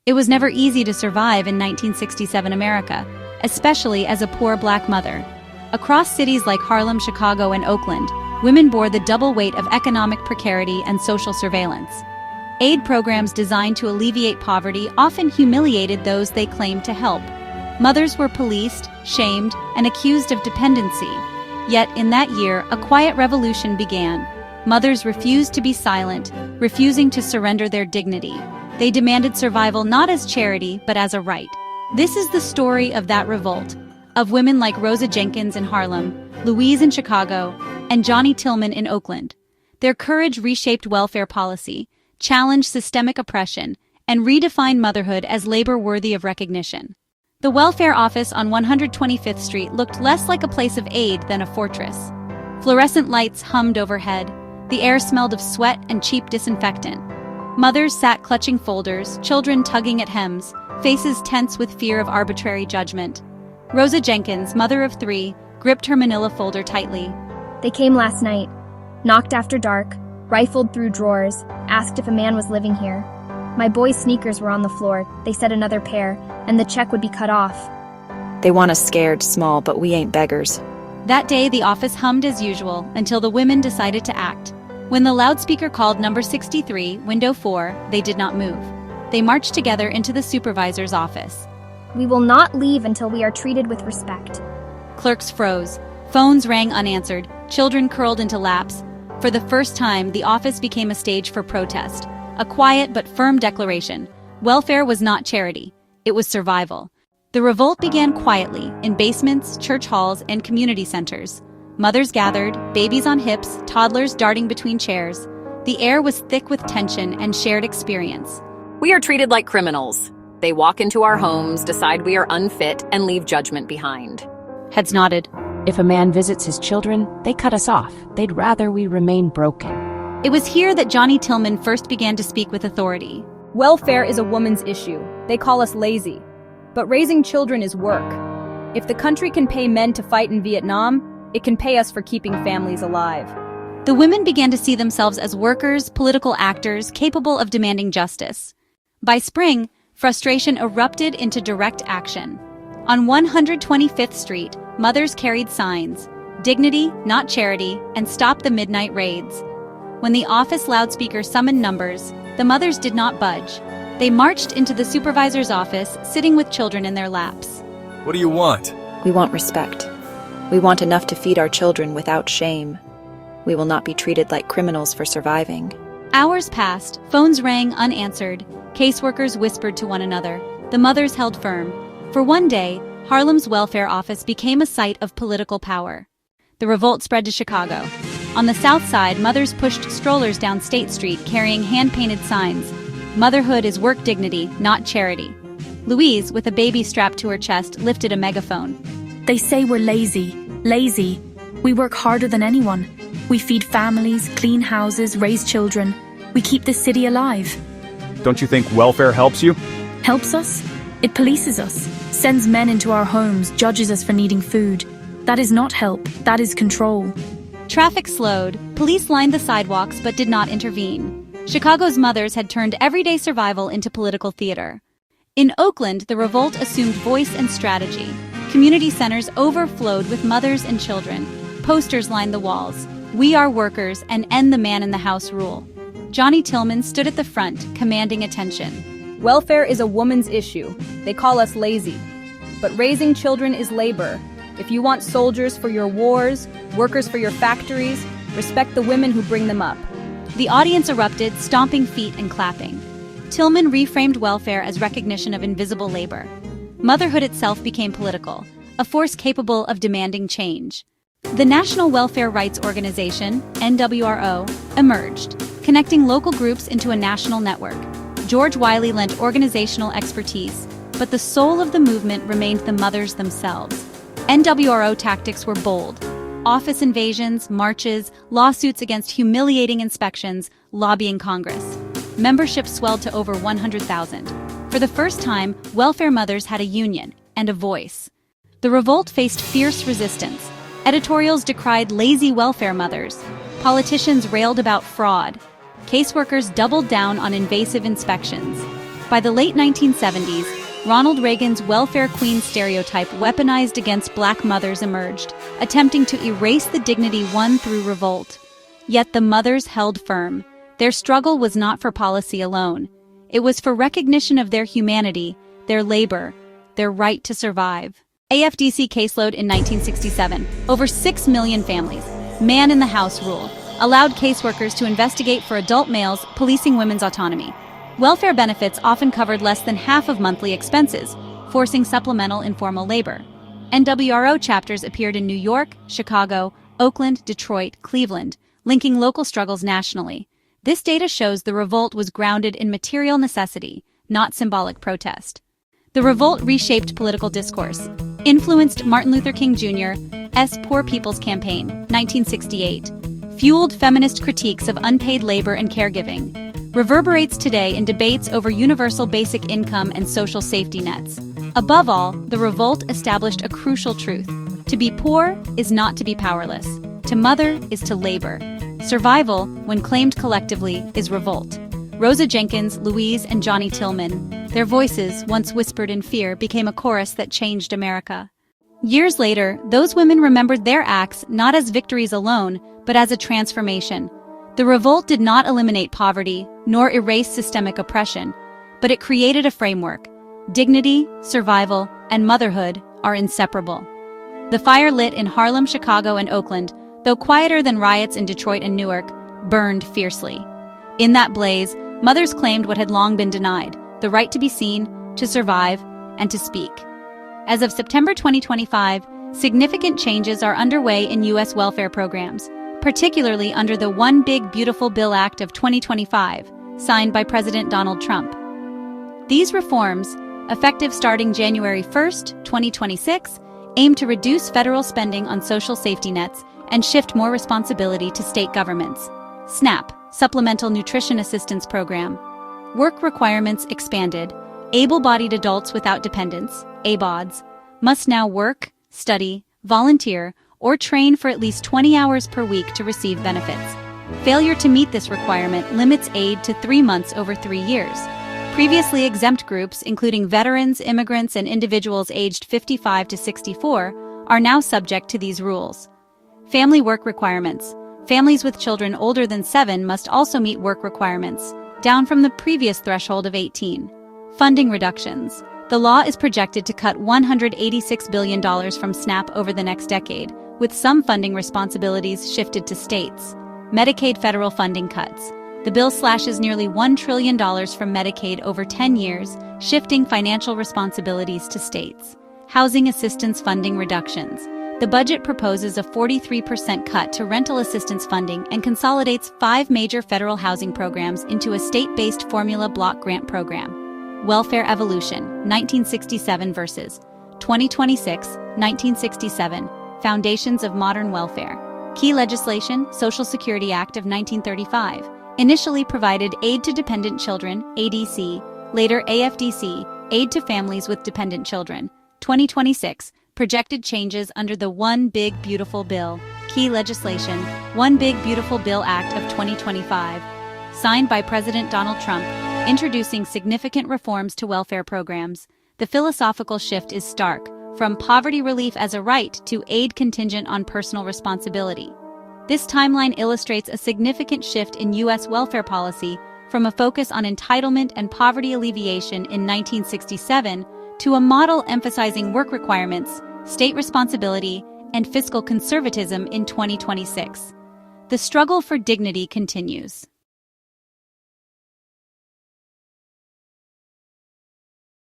It was never easy to survive in 1967 America, especially as a poor black mother. Across cities like Harlem, Chicago, and Oakland, women bore the double weight of economic precarity and social surveillance. Aid programs designed to alleviate poverty often humiliated those they claimed to help. Mothers were policed, shamed, and accused of dependency. Yet, in that year, a quiet revolution began. Mothers refused to be silent, refusing to surrender their dignity. They demanded survival not as charity, but as a right. This is the story of that revolt, of women like Rosa Jenkins in Harlem, Louise in Chicago, and Johnny Tillman in Oakland. Their courage reshaped welfare policy, challenged systemic oppression, and redefined motherhood as labor worthy of recognition. The welfare office on 125th Street looked less like a place of aid than a fortress. Fluorescent lights hummed overhead. The air smelled of sweat and cheap disinfectant. Mothers sat clutching folders, children tugging at hems, faces tense with fear of arbitrary judgment. Rosa Jenkins, mother of 3, gripped her manila folder tightly. They came last night, knocked after dark, rifled through drawers, asked if a man was living here. My boy's sneakers were on the floor, they said another pair, and the check would be cut off. They want us scared small, but we ain't beggars. That day, the office hummed as usual until the women decided to act. When the loudspeaker called number 63, window 4, they did not move. They marched together into the supervisor's office. We will not leave until we are treated with respect. Clerks froze. Phones rang unanswered. Children curled into laps. For the first time, the office became a stage for protest. A quiet but firm declaration. Welfare was not charity. It was survival. The revolt began quietly, in basements, church halls, and community centers. Mothers gathered, babies on hips, toddlers darting between chairs. The air was thick with tension and shared experience. We are treated like criminals. They walk into our homes, decide we are unfit, and leave judgment behind. Heads nodded. If a man visits his children, they cut us off. They'd rather we remain broken. It was here that Johnny Tillman first began to speak with authority. Welfare is a woman's issue. They call us lazy. But raising children is work. If the country can pay men to fight in Vietnam, it can pay us for keeping families alive. The women began to see themselves as workers, political actors, capable of demanding justice. By spring, frustration erupted into direct action. On 125th Street, mothers carried signs, "Dignity, not charity," and "Stop the midnight raids." When the office loudspeaker summoned numbers, the mothers did not budge. They marched into the supervisor's office, sitting with children in their laps. What do you want? We want respect. We want enough to feed our children without shame. We will not be treated like criminals for surviving. Hours passed, phones rang unanswered, caseworkers whispered to one another. The mothers held firm. For one day, Harlem's welfare office became a site of political power. The revolt spread to Chicago. On the south side, mothers pushed strollers down State Street carrying hand-painted signs. "Motherhood is work dignity, not charity." Louise, with a baby strapped to her chest, lifted a megaphone. They say we're lazy. Lazy. We work harder than anyone. We feed families, clean houses, raise children. We keep the city alive. Don't you think welfare helps you? Helps us? It polices us, sends men into our homes, judges us for needing food. That is not help, that is control. Traffic slowed, police lined the sidewalks but did not intervene. Chicago's mothers had turned everyday survival into political theater. In Oakland, the revolt assumed voice and strategy. Community centers overflowed with mothers and children. Posters lined the walls. "We are workers and end the man-in-the-house rule." Johnny Tillman stood at the front, commanding attention. Welfare is a woman's issue. They call us lazy. But raising children is labor. If you want soldiers for your wars, workers for your factories, respect the women who bring them up. The audience erupted, stomping feet and clapping. Tillman reframed welfare as recognition of invisible labor. Motherhood itself became political, a force capable of demanding change. The National Welfare Rights Organization, NWRO, emerged, connecting local groups into a national network. George Wiley lent organizational expertise, but the soul of the movement remained the mothers themselves. NWRO tactics were bold. Office invasions, marches, lawsuits against humiliating inspections, lobbying Congress. Membership swelled to over 100,000. For the first time, welfare mothers had a union and a voice. The revolt faced fierce resistance. Editorials decried lazy welfare mothers. Politicians railed about fraud. Caseworkers doubled down on invasive inspections. By the late 1970s, Ronald Reagan's welfare queen stereotype weaponized against black mothers emerged, attempting to erase the dignity won through revolt. Yet the mothers held firm. Their struggle was not for policy alone. It was for recognition of their humanity, their labor, their right to survive. AFDC caseload in 1967. Over 6 million families. Man in the House rule allowed caseworkers to investigate for adult males, policing women's autonomy. Welfare benefits often covered less than half of monthly expenses, forcing supplemental informal labor. NWRO chapters appeared in New York, Chicago, Oakland, Detroit, Cleveland, linking local struggles nationally. This data shows the revolt was grounded in material necessity, not symbolic protest. The revolt reshaped political discourse, influenced Martin Luther King Jr.'s Poor People's Campaign, 1968, fueled feminist critiques of unpaid labor and caregiving, reverberates today in debates over universal basic income and social safety nets. Above all, the revolt established a crucial truth. To be poor is not to be powerless. To mother is to labor. Survival, when claimed collectively, is revolt. Rosa Jenkins, Louise, and Johnny Tillman, their voices, once whispered in fear, became a chorus that changed America. Years later, those women remembered their acts not as victories alone, but as a transformation. The revolt did not eliminate poverty, nor erase systemic oppression, but it created a framework. Dignity, survival, and motherhood are inseparable. The fire lit in Harlem, Chicago, and Oakland, though quieter than riots in Detroit and Newark, burned fiercely. In that blaze, mothers claimed what had long been denied, the right to be seen, to survive, and to speak. As of September 2025, significant changes are underway in U.S. welfare programs, particularly under the One Big Beautiful Bill Act of 2025, signed by President Donald Trump. These reforms, effective starting January 1, 2026, aim to reduce federal spending on social safety nets and shift more responsibility to state governments. SNAP, Supplemental Nutrition Assistance Program. Work requirements expanded. Able-bodied adults without dependents, ABODs, must now work, study, volunteer, or train for at least 20 hours per week to receive benefits. Failure to meet this requirement limits aid to 3 months over 3 years. Previously exempt groups, including veterans, immigrants, and individuals aged 55 to 64, are now subject to these rules. Family work requirements. Families with children older than 7 must also meet work requirements, down from the previous threshold of 18. Funding reductions. The law is projected to cut $186 billion from SNAP over the next decade, with some funding responsibilities shifted to states. Medicaid federal funding cuts. The bill slashes nearly $1 trillion from Medicaid over 10 years, shifting financial responsibilities to states. Housing assistance funding reductions. The budget proposes a 43% cut to rental assistance funding and consolidates 5 major federal housing programs into a state-based formula block grant program. Welfare evolution, 1967 versus 2026, 1967. Foundations of modern welfare. Key legislation, Social Security Act of 1935, initially provided Aid to Dependent Children, ADC, later AFDC, Aid to Families with Dependent Children. 2026, projected changes under the One Big Beautiful Bill. Key legislation, One Big Beautiful Bill Act of 2025, signed by President Donald Trump, introducing significant reforms to welfare programs. The philosophical shift is stark, from poverty relief as a right to aid contingent on personal responsibility. This timeline illustrates a significant shift in U.S. welfare policy from a focus on entitlement and poverty alleviation in 1967 to a model emphasizing work requirements, state responsibility, and fiscal conservatism in 2026. The struggle for dignity continues.